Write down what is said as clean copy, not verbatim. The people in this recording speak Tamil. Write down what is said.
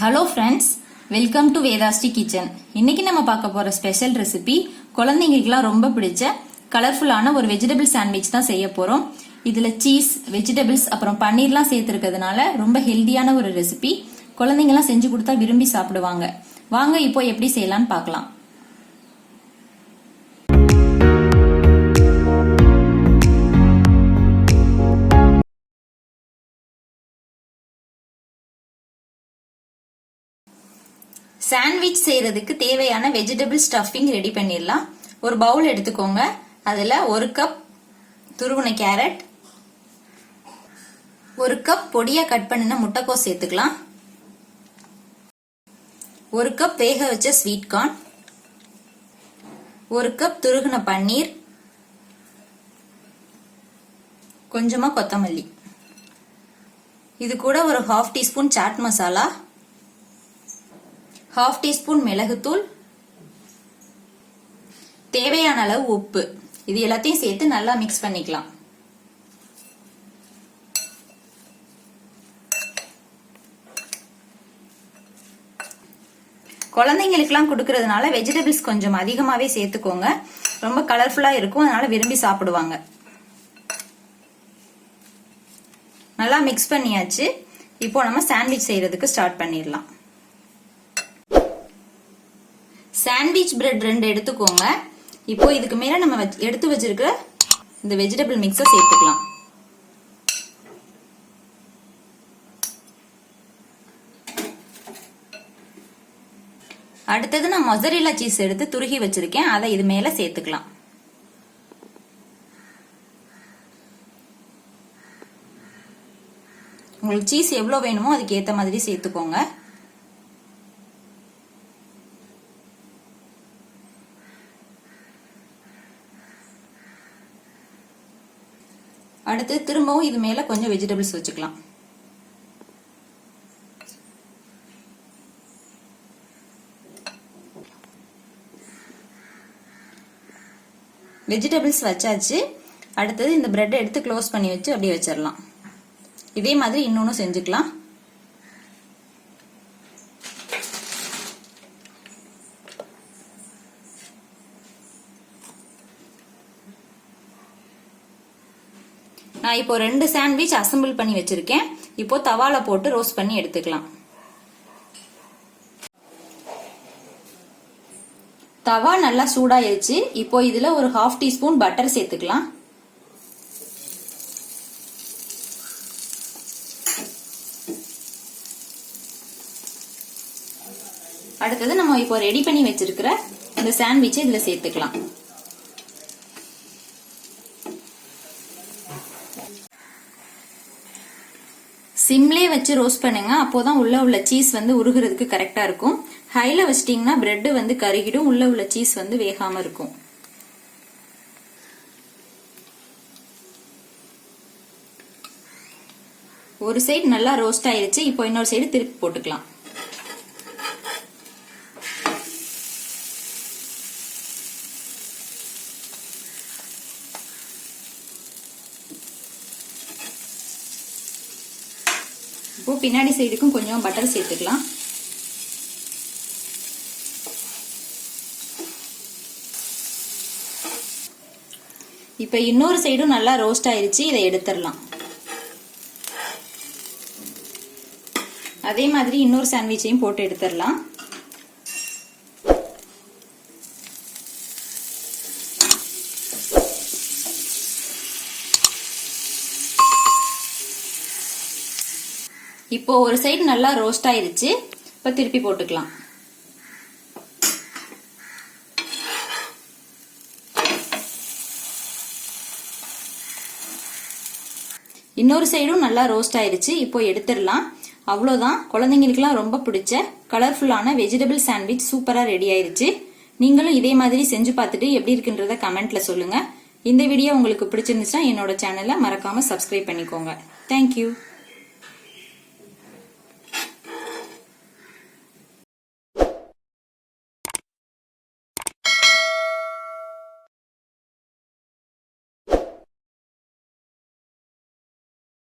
Hello friends, welcome to Vedashree kitchen. இன்னைக்கு நம்ம பார்க்க போற ஸ்பெஷல் ரெசிபி குழந்தைங்களுக்குலாம் ரொம்ப பிடிச்ச கலர்ஃபுல்லான ஒரு வெஜிடபிள் சாண்ட்விச் தான் செய்ய போறோம். இதுல சீஸ், வெஜிடபிள்ஸ் அப்புறம் பன்னீர்லாம் சேர்த்துருக்கிறதுனால ரொம்ப ஹெல்தியான ஒரு ரெசிபி. குழந்தைங்கலாம் செஞ்சு கொடுத்தா விரும்பி சாப்பிடுவாங்க. வாங்க இப்போ எப்படி செய்யலாம்னு பார்க்கலாம். சாண்ட்விச் செய்யறதுக்கு தேவையான வெஜிடபிள் ஸ்டஃபிங் ரெடி பண்ணிடலாம். ஒரு பவுல் எடுத்துக்கோங்க. அதுல 1 கப் துருவின கேரட், 1 கப் பொடியா கட் பண்ணின முட்டைக்கோஸ் சேர்த்துக்கலாம், 1 கப் வேக வச்ச ஸ்வீட் கார்ன், 1 கப் துருகின பன்னீர், கொஞ்சமா கொத்தமல்லி. இது கூட ஒரு 1/2 டீஸ்பூன் சாட் மசாலா, 1/2 டீஸ்பூன் மிளகுத்தூள், தேவையான அளவு உப்பு. இது எல்லாத்தையும் சேர்த்து நல்லா மிக்ஸ் பண்ணிக்கலாம். குழந்தைங்களுக்குலாம் கொடுக்கறதுனால வெஜிடபிள்ஸ் கொஞ்சம் அதிகமாவே சேர்த்துக்கோங்க. ரொம்ப கலர்ஃபுல்லா இருக்கும், அதனால விரும்பி சாப்பிடுவாங்க. நல்லா மிக்ஸ் பண்ணியாச்சு. இப்போ நம்ம சாண்ட்விச் செய்யறதுக்கு ஸ்டார்ட் பண்ணிடலாம். சாண்ட்விச் பிரெட் 2 எடுத்துக்கோங்க. இப்போ இதுக்கு மேல நம்ம எடுத்து வச்சிருக்கிற இந்த வெஜிடபிள் மிக்ஸை சேர்த்துக்கலாம். அடுத்தது நான் மொசரெல்லா சீஸ் எடுத்து துருகி வச்சிருக்கேன். அதை இது மேல சேர்த்துக்கலாம். உங்களுக்கு சீஸ் எவ்வளவு வேணுமோ அதுக்கு ஏத்த மாதிரி சேர்த்துக்கோங்க. அடுத்து திரும்பவும் இது மேல கொஞ்சம் வெஜிடபிள்ஸ் வச்சுக்கலாம். வெஜிடபிள்ஸ் வச்சாச்சு. அடுத்தது இந்த பிரெட் எடுத்து க்ளோஸ் பண்ணி வச்சு அப்படியே வச்சிடலாம். இதே மாதிரி இன்னொன்னு செஞ்சுக்கலாம். நான் இப்போ 2 சாண்ட்விச் அசம்பிள் பண்ணி வச்சிருக்கேன். இப்போ தவால போட்டு ரோஸ்ட் பண்ணி எடுத்துக்கலாம். தவா நல்லா சூடாயிருச்சு. இப்போ இதுல ஒரு 1/2 டீஸ்பூன் பட்டர் சேர்த்துக்கலாம். அடுத்தது நம்ம இப்போ ரெடி பண்ணி வச்சிருக்கிற இந்த சாண்ட்விச்சை இதுல சேர்த்துக்கலாம். சிம்லே வச்சு ரோஸ்ட் பண்ணுங்க. அப்போதான் உள்ள சீஸ் உருகுறதுக்கு கரெக்டா இருக்கும். ஹைல வச்சிட்டீங்கன்னா பிரெட் கருகிடும், உள்ள சீஸ் வேகாம இருக்கும். ஒரு சைடு நல்லா ரோஸ்ட் ஆயிருச்சு. இப்போ இன்னொரு சைடு திருப்பி போட்டுக்கலாம். இப்போ பின்னாடி சைடுக்கும் கொஞ்சம் பட்டர் சேர்த்துக்கலாம். இப்ப இன்னொரு சைடும் நல்லா ரோஸ்ட் ஆயிருச்சு. இதை எடுத்துடலாம். அதே மாதிரி இன்னொரு சாண்ட்விச்சையும் போட்டு எடுத்துடலாம். இப்போ ஒரு சைடு நல்லா ரோஸ்ட் ஆயிருச்சு. இப்ப திருப்பி போட்டுக்கலாம். இன்னொரு சைடும் நல்லா ரோஸ்ட் ஆயிருச்சு. இப்போ எடுத்துடலாம். அவ்வளவுதான். குழந்தைங்களுக்குலாம் ரொம்ப பிடிச்ச கலர்ஃபுல்லான வெஜிடபிள் சாண்ட்விச் சூப்பரா ரெடி ஆயிருச்சு. நீங்களும் இதே மாதிரி செஞ்சு பார்த்துட்டு எப்படி இருக்குன்றத கமெண்ட்ல சொல்லுங்க. இந்த வீடியோ உங்களுக்கு பிடிச்சிருந்துச்சுன்னா என்னோட சேனலை மறக்காம சப்ஸ்கிரைப் பண்ணிக்கோங்க. தேங்க்யூ.